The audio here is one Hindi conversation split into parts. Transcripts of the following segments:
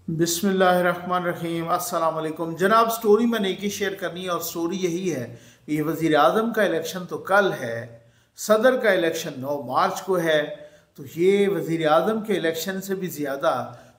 बिस्मिल्लाहिर्रहमानिर्रहीम। अस्सलाम वालेकुम जनाब। स्टोरी मैंने एक ही शेयर करनी है और स्टोरी यही है कि वज़ीर आज़म का इलेक्शन तो कल है, सदर का इलेक्शन 9 मार्च को है। तो ये वज़ीर आज़म के इलेक्शन से भी ज़्यादा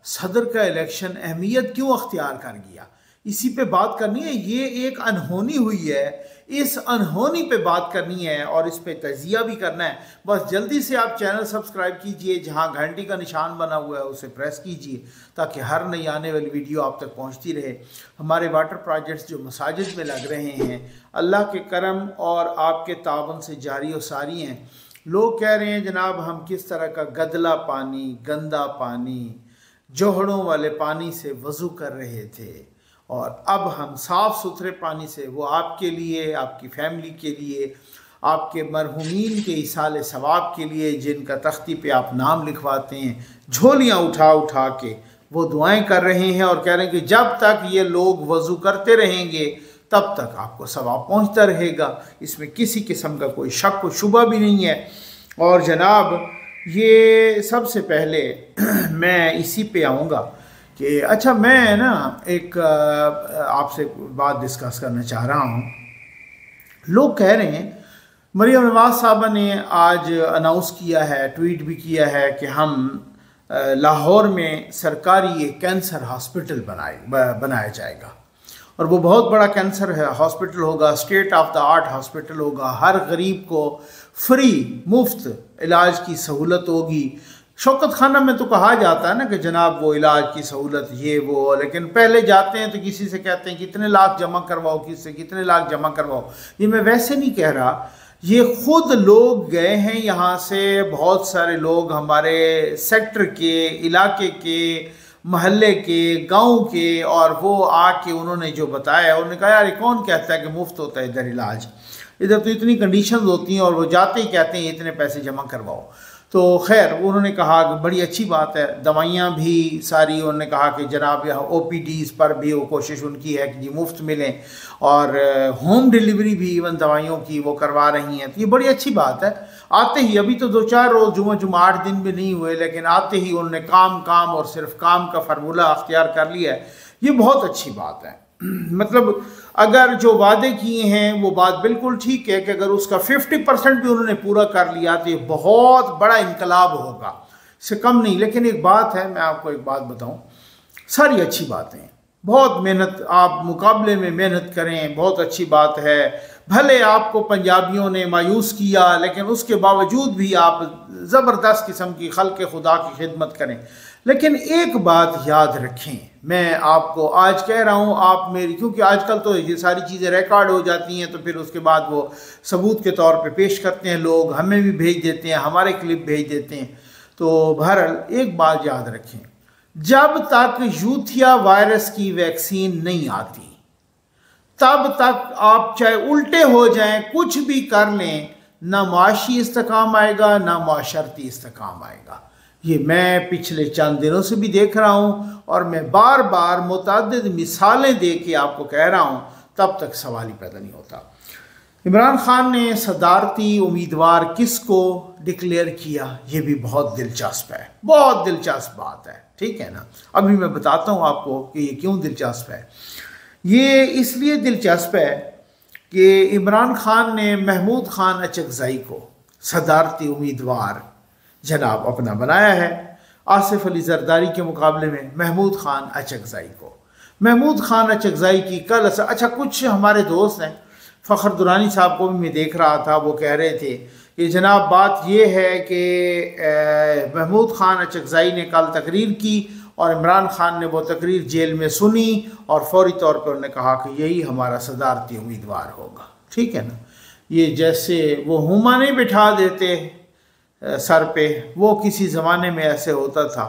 सदर का इलेक्शन अहमियत क्यों अख्तियार कर गया, इसी पे बात करनी है। ये एक अनहोनी हुई है, इस अनहोनी पे बात करनी है और इस पे तजिया भी करना है। बस जल्दी से आप चैनल सब्सक्राइब कीजिए, जहां घंटी का निशान बना हुआ है उसे प्रेस कीजिए ताकि हर नई आने वाली वीडियो आप तक पहुंचती रहे। हमारे वाटर प्रोजेक्ट्स जो मसाजिद में लग रहे हैं, अल्लाह के करम और आपके तावन से जारी और सारी हैं। लोग कह रहे हैं जनाब हम किस तरह का गदला पानी, गंदा पानी, जोहड़ों वाले पानी से वज़ू कर रहे थे और अब हम साफ़ सुथरे पानी से, वो आपके लिए, आपकी फैमिली के लिए, आपके मरहुमीन के इसाले सवाब के लिए जिनका तख्ती पे आप नाम लिखवाते हैं, झोलियाँ उठा उठा के वो दुआएं कर रहे हैं और कह रहे हैं कि जब तक ये लोग वज़ू करते रहेंगे तब तक आपको सवाब पहुँचता रहेगा। इसमें किसी किस्म का कोई शक व शुबा भी नहीं है। और जनाब ये सबसे पहले मैं इसी पे आऊँगा कि अच्छा मैं ना एक आपसे बात डिस्कस करना चाह रहा हूँ। लोग कह रहे हैं, मरियम नवाज साहबा ने आज अनाउंस किया है, ट्वीट भी किया है कि हम लाहौर में सरकारी एक कैंसर हॉस्पिटल बनाया जाएगा और वो बहुत बड़ा कैंसर हॉस्पिटल होगा, state of the art hospital होगा। हर गरीब को फ्री मुफ्त इलाज की सहूलत होगी। शौकत खाना में तो कहा जाता है ना कि जनाब वो इलाज की सहूलत ये वो, लेकिन पहले जाते हैं तो किसी से कहते हैं कितने लाख जमा करवाओ, किससे कितने लाख जमा करवाओ। ये मैं वैसे नहीं कह रहा, ये खुद लोग गए हैं यहाँ से, बहुत सारे लोग हमारे सेक्टर के, इलाके के, महल्ले के, गांव के, और वो आके उन्होंने जो बताया, उन्होंने कहा यार कौन कहता है कि मुफ्त होता है इधर इलाज, इधर तो इतनी कंडीशंस होती हैं और वो जाते ही कहते हैं इतने पैसे जमा करवाओ। तो खैर उन्होंने कहा कि बड़ी अच्छी बात है, दवाइयाँ भी सारी, उन्होंने कहा कि जनाब यहाँ OPDs पर भी वो कोशिश उनकी है कि जी मुफ्त मिलें और होम डिलीवरी भी इवन दवाइयों की वो करवा रही हैं। तो ये बड़ी अच्छी बात है। आते ही, अभी तो 2-4 रोज़ जुमा 8 दिन भी नहीं हुए, लेकिन आते ही उन्होंने काम और सिर्फ काम का फार्मूला अख्तियार कर लिया है। ये बहुत अच्छी बात है। मतलब अगर जो वादे किए हैं वो बात बिल्कुल ठीक है कि अगर उसका 50% भी उन्होंने पूरा कर लिया तो ये बहुत बड़ा इनकलाब होगा, इससे कम नहीं। लेकिन एक बात है, मैं आपको एक बात बताऊं, सारी अच्छी बातें, बहुत मेहनत, आप मुकाबले में मेहनत करें, बहुत अच्छी बात है। भले आपको पंजाबियों ने मायूस किया, लेकिन उसके बावजूद भी आप ज़बरदस्त किस्म की खल्क़ खुदा की खिदमत करें। लेकिन एक बात याद रखें, मैं आपको आज कह रहा हूँ, आप मेरी, क्योंकि आजकल तो ये सारी चीज़ें रिकॉर्ड हो जाती हैं तो फिर उसके बाद वो सबूत के तौर पे पेश करते हैं, लोग हमें भी भेज देते हैं, हमारे क्लिप भेज देते हैं। तो बहरहाल एक बात याद रखें, जब तक यूथिया वायरस की वैक्सीन नहीं आती तब तक आप चाहे उल्टे हो जाएं, कुछ भी कर लें, ना माशी इस्तेकाम आएगा ना माशरती इस्तेकाम आएगा। ये मैं पिछले चंद दिनों से भी देख रहा हूँ और मैं बार बार मुतअद्दिद मिसालें दे के आपको कह रहा हूँ, तब तक सवाल ही पैदा नहीं होता। इमरान खान ने सदारती उम्मीदवार किसको डिक्लेयर किया, ये भी बहुत दिलचस्प है, बहुत दिलचस्प बात है, ठीक है ना। अभी मैं बताता हूँ आपको कि ये क्यों दिलचस्प है। ये इसलिए दिलचस्प है कि इमरान खान ने महमूद खान अचकज़ई को सदारती उम्मीदवार जनाब अपना बनाया है, आसिफ अली जरदारी के मुकाबले में महमूद खान अचकज़ई को। महमूद खान अचकज़ई की कल, अच्छा कुछ हमारे दोस्त हैं, फ़खर दुरानी साहब को भी मैं देख रहा था, वो कह रहे थे कि जनाब बात ये है कि महमूद खान अचकज़ई ने कल तकरीर की और इमरान खान ने वो तकरीर जेल में सुनी और फौरी तौर पर उन्होंने कहा कि यही हमारा सदारती उम्मीदवार होगा, ठीक है ना। ये जैसे वो हुमा नहीं बिठा देते सर पे, वो किसी ज़माने में ऐसे होता था,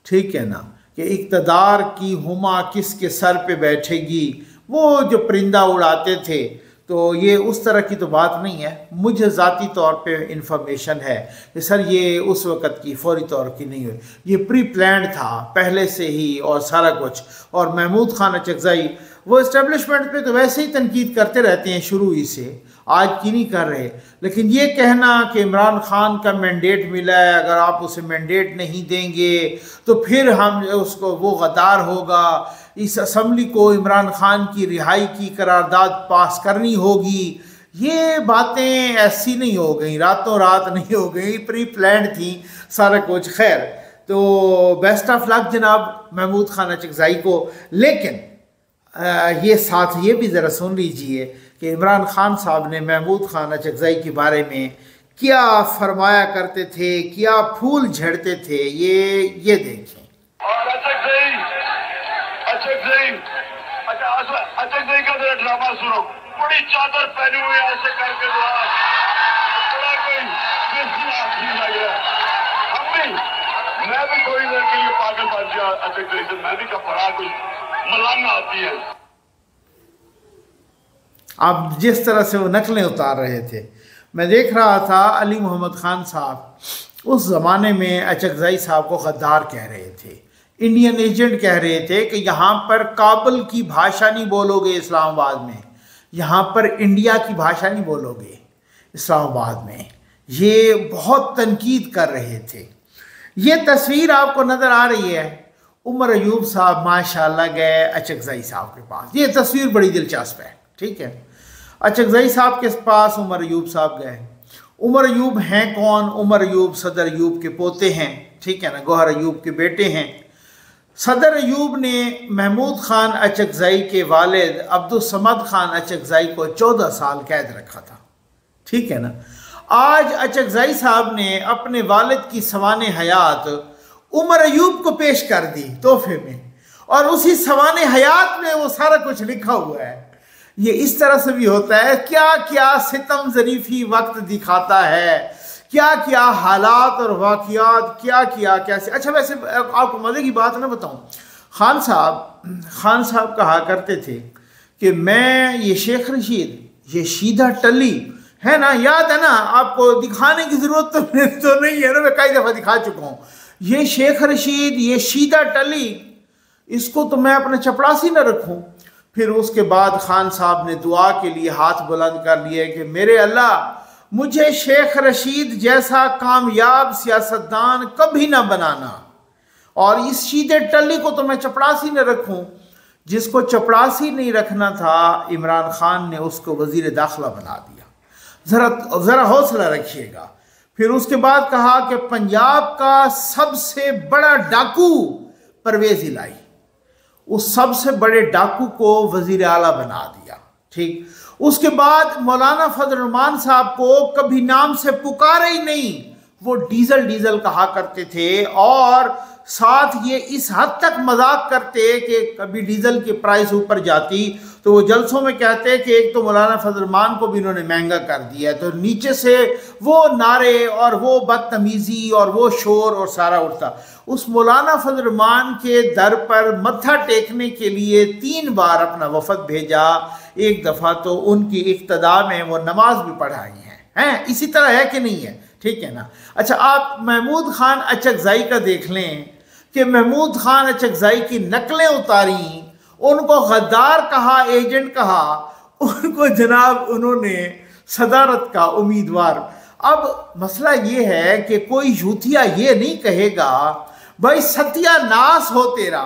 ठीक है ना, कि इक़्तिदार की हुमा किसके सर पे बैठेगी, वो जो परिंदा उड़ाते थे। तो ये उस तरह की तो बात नहीं है। मुझे ज़ाती तौर पे इंफॉर्मेशन है कि सर ये उस वक़्त की फौरी तौर की नहीं हुई, ये प्री प्लान्ड था पहले से ही और सारा कुछ। और महमूद खान अचकज़ई वो इस्टेब्लिशमेंट पे तो वैसे ही तनकीद करते रहते हैं शुरू ही से, आज की नहीं कर रहे। लेकिन ये कहना कि इमरान खान का मैंडेट मिला है, अगर आप उसे मैंडेट नहीं देंगे तो फिर हम उसको वो गद्दार होगा, इस असम्बली को इमरान खान की रिहाई की करारदाद पास करनी होगी, ये बातें ऐसी नहीं हो गई, रातों रात नहीं हो गई, प्री प्लान्ड थी सारा कुछ। खैर, तो बेस्ट ऑफ लक जनाब महमूद खान अचकज़ई को। लेकिन ये साथ ये भी ज़रा सुन लीजिए कि इमरान खान साहब ने महमूद खान अचकज़ई के बारे में क्या फरमाया करते थे, क्या फूल झड़ते थे, ये देखें। और अचकज़ई का जरा ड्रामा सुनो, बड़ी चादर पहनी हुई ऐसे करके बड़ा कोई लग रहा है। मैं भी थोड़ी देर के लिए पागल बन गया अचकज़ई से, मैं भी कपड़ा कोई मलाना आती है। अब जिस तरह से वो नकलें उतार रहे थे, मैं देख रहा था अली मोहम्मद खान साहब उस ज़माने में अचकज़ई साहब को गद्दार कह रहे थे, इंडियन एजेंट कह रहे थे कि यहाँ पर काबुल की भाषा नहीं बोलोगे इस्लामाबाद में, यहाँ पर इंडिया की भाषा नहीं बोलोगे इस्लामाबाद में। ये बहुत तनकीद कर रहे थे। ये तस्वीर आपको नज़र आ रही है, उमर अयूब साहब माशाल्लाह गए अचकज़ई साहब के पास। ये तस्वीर बड़ी दिलचस्प है, ठीक है। अचकज़ई साहब के पास उमर अयूब साहब गए। उमर अयूब हैं कौन? उमर अयूब सदर अयूब के पोते हैं, ठीक है ना, गौहर अयूब के बेटे हैं। सदर अयूब ने महमूद खान अचकज़ई के वालिद अब्दुल समद खान अचकज़ई को 14 साल कैद रखा था, ठीक है ना। आज अचकज़ई साहब ने अपने वालिद की सवाने हयात उमर अयूब को पेश कर दी तोहफे में, और उसी सवाने हयात में वो सारा कुछ लिखा हुआ है। ये इस तरह से भी होता है, क्या क्या सितम ज़रीफ़ी वक्त दिखाता है, क्या क्या हालात और वाक़ियात, क्या क्या कैसे। अच्छा, वैसे आपको मज़े की बात ना बताऊं, खान साहब कहा करते थे कि मैं ये शेख रशीद, ये शीदा टली है ना, याद है ना आपको, दिखाने की ज़रूरत तो नहीं है ना, मैं कई दफ़ा दिखा चुका हूँ। ये शेख रशीद, ये शीदा टली, इसको तो मैं अपने चपरासी न रखूँ। फिर उसके बाद खान साहब ने दुआ के लिए हाथ बुलंद कर लिए कि मेरे अल्लाह, मुझे शेख रशीद जैसा कामयाब सियासतदान कभी ना बनाना, और इस शीदे टल्ली को तो मैं चपरासी न रखूं। जिसको चपरासी नहीं रखना था, इमरान खान ने उसको वजीर दाखिला बना दिया। ज़रा हौसला रखिएगा। फिर उसके बाद कहा कि पंजाब का सबसे बड़ा डाकू परवेज़ इलाही, उस सबसे बड़े डाकू को वजीर आला बना दिया, ठीक। उसके बाद मौलाना फजल रहमान साहब को कभी नाम से पुकारे ही नहीं, वो डीजल कहा करते थे, और साथ ये इस हद तक मजाक करते कि कभी डीजल की प्राइस ऊपर जाती तो वो जलसों में कहते कि एक तो मौलाना फजल रहमान को भी इन्होंने महंगा कर दिया है, तो नीचे से वो नारे और वो बदतमीजी और वो शोर और सारा उठता। उस मौलाना फजल रहमान के दर पर मत्था टेकने के लिए 3 बार अपना वफद भेजा। एक दफ़ा तो उनकी इक्तदा में वो नमाज भी पढ़ाई हैं, इसी तरह है कि नहीं है, ठीक है ना। अच्छा, आप महमूद खान अचकज़ई का देख लें कि महमूद खान अचकज़ई की नकलें उतारी, उनको गद्दार कहा, एजेंट कहा, उनको जनाब उन्होंने सदारत का उम्मीदवार। अब मसला ये है कि कोई यूथिया ये नहीं कहेगा भाई सत्यानाश हो तेरा,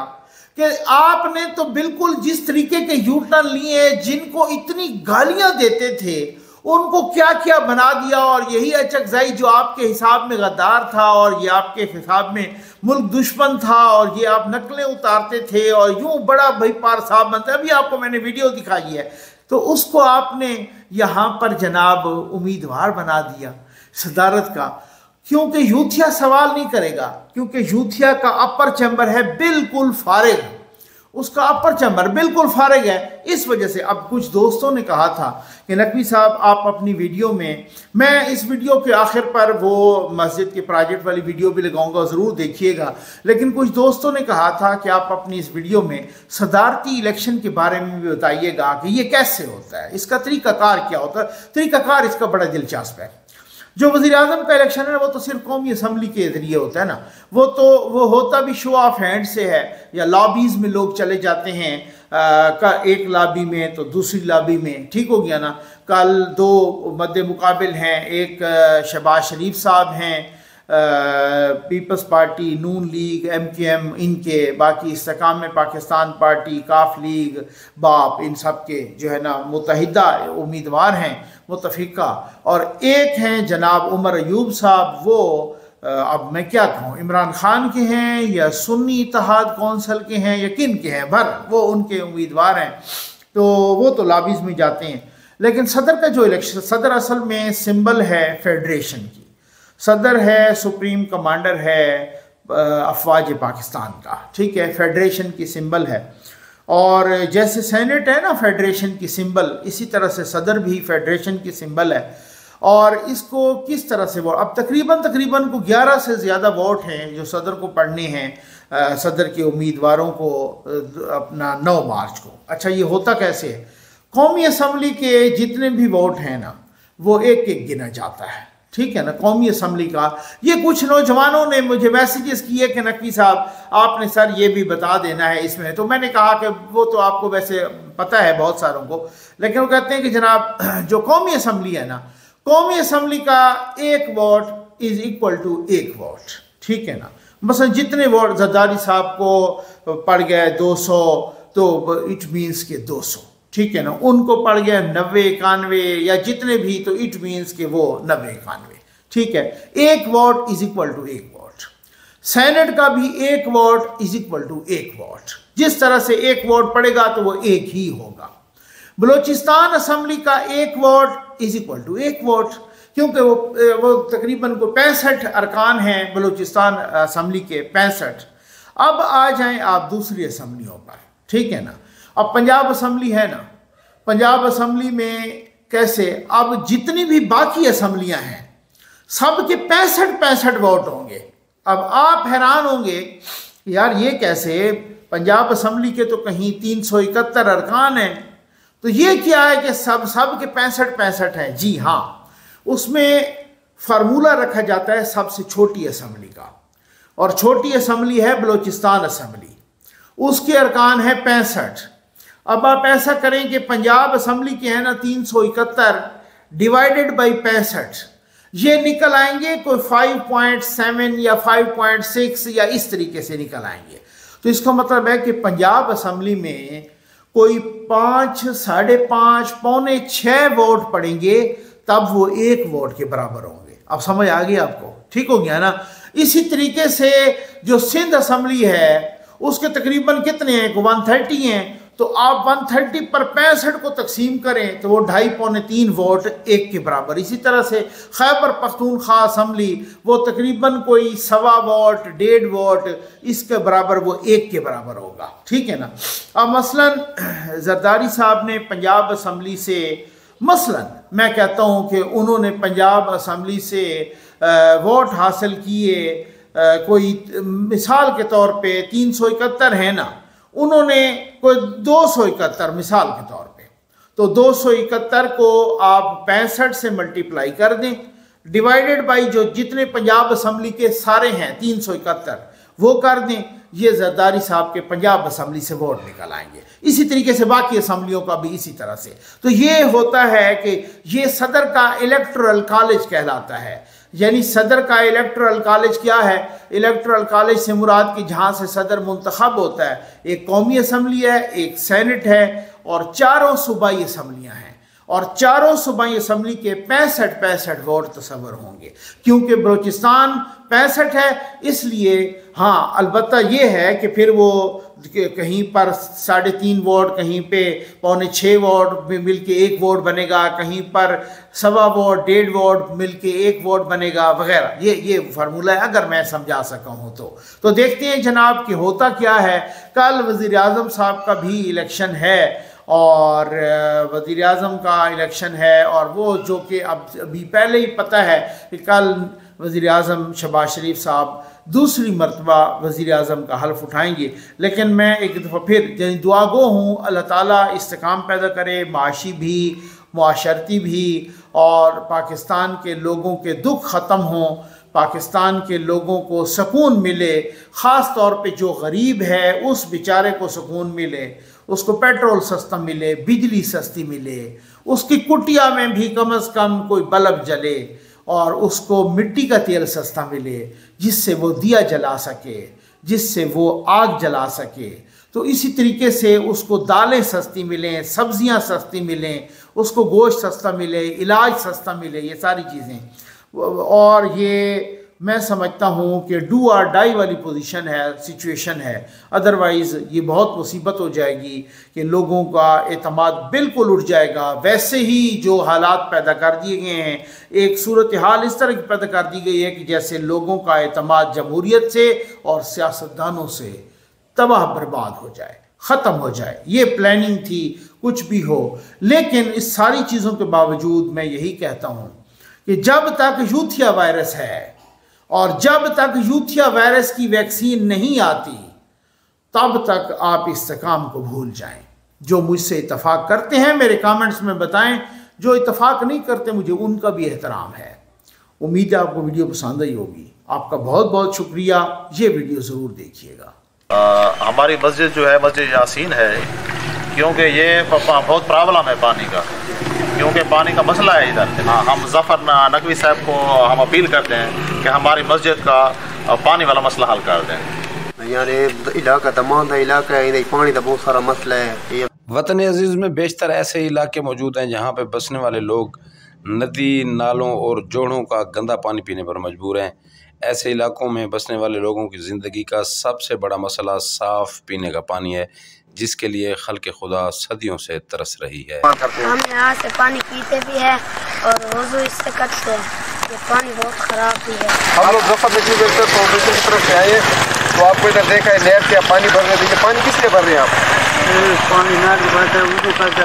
कि आपने तो बिल्कुल जिस तरीके के यू टर्न लिए, जिनको इतनी गालियां देते थे उनको क्या क्या बना दिया, और यही अचकज़ई जो आपके हिसाब में गद्दार था और ये आपके हिसाब में मुल्क दुश्मन था, और ये आप नकलें उतारते थे और यूं बड़ा भाई पार साहब बनता है। अभी आपको मैंने वीडियो दिखाई है, तो उसको आपने यहाँ पर जनाब उम्मीदवार बना दिया सदारत का, क्योंकि यूथिया सवाल नहीं करेगा, क्योंकि यूथिया का अपर चैम्बर है बिल्कुल फारिग, उसका अपर चैम्बर बिल्कुल फारिग है। इस वजह से अब कुछ दोस्तों ने कहा था कि नकवी साहब आप अपनी वीडियो में, मैं इस वीडियो के आखिर पर वो मस्जिद के प्रोजेक्ट वाली वीडियो भी लगाऊंगा, ज़रूर देखिएगा, लेकिन कुछ दोस्तों ने कहा था कि आप अपनी इस वीडियो में सदारती इलेक्शन के बारे में भी बताइएगा कि ये कैसे होता है, इसका तरीक़ाकार क्या होता है। तरीक़ाकार इसका बड़ा दिलचस्प है। जो वज़ीर आज़म का इलेक्शन है वो तो सिर्फ कौमी असम्बली के ज़रिए होता है ना, वो होता भी शो ऑफ हैंड से है, या लॉबीज़ में लोग चले जाते हैं, का एक लॉबी में तो दूसरी लॉबी में, ठीक हो गया ना। कल दो मद्दे मुकाबिल हैं, एक शहबाज शरीफ साहब हैं पीपल्स पार्टी, नून लीग, MKM इनके, बाकी इस्तेकाम में पाकिस्तान पार्टी, काफ लीग, बाप, इन सब के जो है ना मुतहिदा उम्मीदवार हैं, मुतफिका। और एक हैं जनाब उमर अयूब साहब, वो अब मैं क्या कहूँ, इमरान खान के हैं या सुन्नी इत्तेहाद कौंसिल के हैं या किन के हैं, भर वो उनके उम्मीदवार हैं, तो वो तो लॉबीज में जाते हैं। लेकिन सदर का जो इलेक्शन, सदर असल में सिंबल है फेडरेशन की, सदर है सुप्रीम कमांडर है अफवाज पाकिस्तान का, ठीक है, फेडरेशन की सिंबल है। और जैसे सेनेट है ना फेडरेशन की सिंबल, इसी तरह से सदर भी फेडरेशन की सिंबल है। और इसको किस तरह से वोट, अब तकरीबन को 11 से ज़्यादा वोट हैं जो सदर को पढ़ने हैं, सदर के उम्मीदवारों को अपना 9 मार्च को। अच्छा, ये होता कैसे है? कौमी असम्बली के जितने भी वोट हैं ना वो एक एक गिना जाता है, ठीक है ना, कौमी असम्बली का। ये कुछ नौजवानों ने मुझे मैसेजेस किए कि नकवी साहब आपने सर ये भी बता देना है इसमें, तो मैंने कहा कि वो तो आपको वैसे पता है बहुत सारों को, लेकिन वो कहते हैं कि जनाब जो कौमी असम्बली है ना, कौमी असम्बली का एक वोट इज इक्वल टू एक वोट, ठीक है ना। मसलन जितने वोट जरदारी साहब को पड़ गए 200, तो इट मीन्स के 200, ठीक है ना। उनको पड़ गया 90, 91 या जितने भी, तो इट मीन्स के वो 90, 91, ठीक है। एक वोट इज इक्वल टू एक वोट। सेनेट का भी एक वोट इज इक्वल टू एक वोट, जिस तरह से एक वोट पड़ेगा तो वो एक ही होगा। बलूचिस्तान असम्बली का एक वोट इज इक्वल टू एक वोट, क्योंकि वो तकरीबन को 65 अरकान हैं बलूचिस्तान असम्बली के, 65। अब आ जाएं आप दूसरी असम्बलियों पर, ठीक है ना। अब पंजाब असम्बली है ना, पंजाब असम्बली में कैसे, अब जितनी भी बाकी असम्बलियां हैं सब के 65 वोट होंगे। अब आप हैरान होंगे यार ये कैसे, पंजाब असम्बली के तो कहीं 371 अरकान हैं, तो ये क्या है कि सब के 65 हैं। जी हाँ, उसमें फार्मूला रखा जाता है सबसे छोटी असम्बली का, और छोटी असम्बली है बलूचिस्तान असम्बली, उसके अरकान है 65। अब आप ऐसा करें कि पंजाब असम्बली के हैं ना 371 डिवाइडेड बाई 65, ये निकल आएंगे कोई 5.7 या 5.6 या इस तरीके से निकल आएंगे। तो इसका मतलब है कि पंजाब असम्बली में कोई 5, 5.5, पौने 6 वोट पड़ेंगे, तब वो एक वोट के बराबर होंगे। अब समझ आ गई आपको, ठीक हो गया ना। इसी तरीके से जो सिंध असम्बली है उसके तकरीबन कितने हैं, 130 हैं, तो आप 130 पर 65 को तकसीम करें तो वो 2.5, पौने 3 वोट एक के बराबर। इसी तरह से खैबर पख्तूनख्वा असम्बली वो तकरीबन कोई 1.25 वोट, 1.5 वोट इसके बराबर, वो एक के बराबर होगा, ठीक है ना। अब मसलन जरदारी साहब ने पंजाब असम्बली से, मसलन मैं कहता हूँ कि उन्होंने पंजाब असम्बली से वोट हासिल किए, कोई मिसाल के तौर पे 371 है ना, उन्होंने कोई 271 मिसाल के तौर पे, तो 271 को आप 65 से मल्टीप्लाई कर दें, डिवाइडेड बाई जो जितने पंजाब असम्बली के सारे हैं 371 वो कर दें, ये जरदारी साहब के पंजाब असम्बली से वोट निकल आएंगे। इसी तरीके से बाकी असम्बलियों का भी इसी तरह से। तो ये होता है कि ये सदर का इलेक्टोरल कॉलेज कहलाता है। यानी सदर का इलेक्टोरल कॉलेज क्या है, इलेक्टोरल कॉलेज से मुराद की जहाँ से सदर मुंतखब होता है, एक कौमी असम्बली है, एक सेनेट है और चारों सूबाई असम्बलियाँ हैं, और चारों सूबाई असम्बली के 65 वोट तस्वर होंगे। क्योंकि बलूचिस्तान 65 है इसलिए, हाँ अलबत्ता ये है कि फिर वो कहीं पर 3.5 वोट, कहीं पे पौने 6 वोट मिल के 1 वोट बनेगा, कहीं पर 1.25 वोट, 1.5 वोट मिल के 1 वोट बनेगा वगैरह। ये फार्मूला है, अगर मैं समझा सका हूँ तो देखते हैं जनाब कि होता क्या है। कल वज़ीर आज़म साहब का भी इलेक्शन है, और वज़ीर आज़म का इलेक्शन है, और वो जो कि अभी पहले ही पता है कि कल वज़ीर आज़म शहबाज शरीफ साहब दूसरी मरतबा वज़ीर आज़म का हल्फ उठाएंगे। लेकिन मैं एक दफ़ा फिर दुआ गो हूँ, अल्लाह ताला इस्तेकाम पैदा करे, माशी भी, मुआशरती भी, और पाकिस्तान के लोगों के दुख ख़त्म हों, पाकिस्तान के लोगों को सुकून मिले, ख़ास तौर पे जो गरीब है उस बेचारे को सुकून मिले, उसको पेट्रोल सस्ता मिले, बिजली सस्ती मिले, उसकी कुटिया में भी कम से कम कोई बल्ब जले और उसको मिट्टी का तेल सस्ता मिले जिससे वो दिया जला सके, जिससे वो आग जला सके। तो इसी तरीके से उसको दालें सस्ती मिलें, सब्जियां सस्ती मिलें, उसको गोश्त सस्ता मिले, इलाज सस्ता मिले, ये सारी चीज़ें। और ये मैं समझता हूँ कि डू और डाई वाली पोजीशन है, सिचुएशन है। अदरवाइज़ ये बहुत मुसीबत हो जाएगी कि लोगों का एतमाद बिल्कुल उठ जाएगा। वैसे ही जो हालात पैदा कर दिए गए हैं, एक सूरत हाल इस तरह की पैदा कर दी गई है कि जैसे लोगों का एतमाद जमहूरियत से और सियासतदानों से तबाह बर्बाद हो जाए, ख़त्म हो जाए। ये प्लानिंग थी, कुछ भी हो। लेकिन इस सारी चीज़ों के बावजूद मैं यही कहता हूँ कि जब तक यूथिया वायरस है और जब तक यूथिया वायरस की वैक्सीन नहीं आती, तब तक आप इस काम को भूल जाएं। जो मुझसे इत्तफाक करते हैं मेरे कमेंट्स में बताएं, जो इत्तफाक नहीं करते मुझे उनका भी एहतराम है। उम्मीद है आपको वीडियो पसंद आई होगी। आपका बहुत बहुत शुक्रिया। ये वीडियो ज़रूर देखिएगा। हमारी मस्जिद जो है मस्जिद यासीन है, क्योंकि ये बहुत प्रॉब्लम है पानी का, क्योंकि पानी का मसला है इधर। हम ज़फ़र नकवी साहब को हम अपील करते हैं कि हमारी मस्जिद का पानी वाला मसला हल कर दें। यार इलाका तमाम इलाका है, पानी का बहुत सारा मसला है। वतन अजीज़ में बेशतर ऐसे इलाके मौजूद हैं जहाँ पे बसने वाले लोग नदी, नालों और जोड़ों का गंदा पानी पीने पर मजबूर हैं। ऐसे इलाकों में बसने वाले लोगों की ज़िंदगी का सबसे बड़ा मसला साफ़ पीने का पानी है, जिसके लिए खल्क़े खुदा सदियों से तरस रही है। हम यहाँ से पानी पीते भी हैं और वज़ू इससे करते हैं। ये पानी बहुत ख़राब भी है। हम लोग ज़फ़र नकवी वेलफेयर फाउंडेशन की तरफ से आए तो आपको इधर देखा है नहर से पानी भर रहे थे। पानी किस लिए भर रहे हैं आप? पानी नहर से भरते हैं, वज़ू करते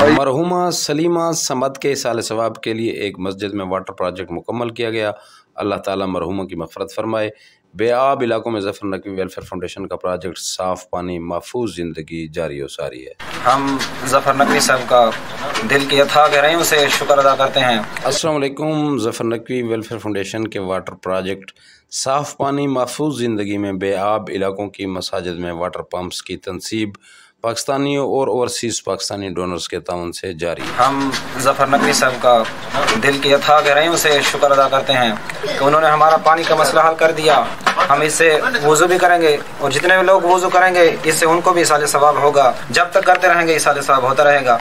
हैं। मरहुमा सलीमा समद के साल सवाब के लिए एक मस्जिद में वाटर प्रोजेक्ट मुकम्मल किया गया। अल्लाह ताला मरहुमा की मग़फ़रत फरमाए। बेआब इलाकों में ज़फ़र नकवी वेलफेयर फाउंडेशन का प्रोजेक्ट साफ़ पानी महफूज ज़िंदगी जारी व सारी है। हम ज़फ़र नकवी साहब का दिल की अथाह गहराइयों से शुक्र अदा करते हैं। अस्सलाम वालेकुम। ज़फ़र नकवी वेलफेयर फाउंडेशन के वाटर प्रोजेक्ट साफ़ पानी महफूज ज़िंदगी में बेआब इलाकों की मसाजिद में वाटर पम्प्स की तनसीब पाकिस्तानियों और ओवरसीज़ पाकिस्तानी डोनर्स के ताउन से जारी। हम ज़फ़र नकवी साहब का दिल की अथाह गहराइयों से शुक्र अदा करते हैं कि उन्होंने हमारा पानी का मसला हल कर दिया। हम इससे वज़ू भी करेंगे और जितने भी लोग वज़ू करेंगे इससे उनको भी इसाले सवाब होगा। जब तक करते रहेंगे इसाले सवाब होता रहेगा।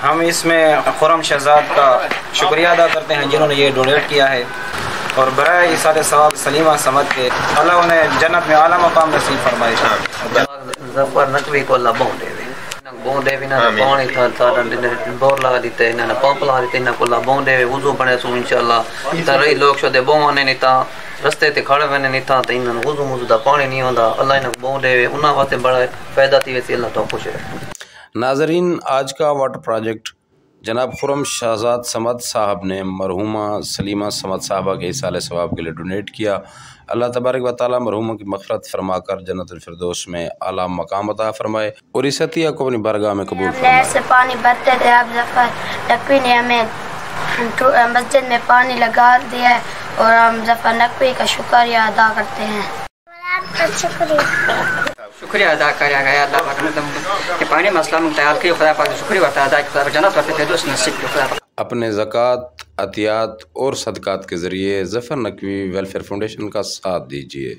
हम इसमें खुरम शहजाद का शुक्रिया अदा करते हैं जिन्होंने ये डोनेट किया है और बराए इसाले सवाब सलीमा समद के अल्लाह उन्हें जन्नत में आला मकाम नसीब फरमाए। ज़फ़र नकवी को अल्लाह बों देवे ना पानी था बोर लगा दीते ना पंप लगा दीते ना को बों देवे वज़ू बने सु इंशाअल्लाह। तरई लोग शोदे बोने नहीं था, रस्ते ते खड़े वने नहीं था, तो इन्होंने वज़ू मुज़ू दा पानी नहीं होता। अल्लाह इन्हें बों देवे, उन्हें वास्ते बड़ा फायदा थी। वैसे अल्लाह तो खुश है। नाजरीन, आज का वाटर प्रोजेक्ट जनाब खुरम शहजाद समद साहब ने मरहुमा सलीमा समद साहबा के इसाले सवाब के लिए डोनेट किया। अल्लाह तबारक व तआला मरहुमा की मग़फ़रत फरमाकर जन्नतुल फिरदौस में आला मकाम अता फरमाए और इस अतिया को अपनी बारगाह में कबूल फरमाए। से पानी भरते थे, अब ज़फ़र नकवी ने हमें मस्जिद में पानी लगा दिया है और हम ज़फ़र नकवी का शुक्रिया अदा करते हैं। शुक्रिया अदा किया गया अल्लाह पाक के पानी मसला मुख्तार के खुदा पाक शुक्रिया अदा किया। जन्नत में फिरदौस नसीब के खुदा। अपने ज़कात, अतियात और सदक़ात के ज़रिए ज़फ़र नकवी वेलफेयर फाउंडेशन का साथ दीजिए।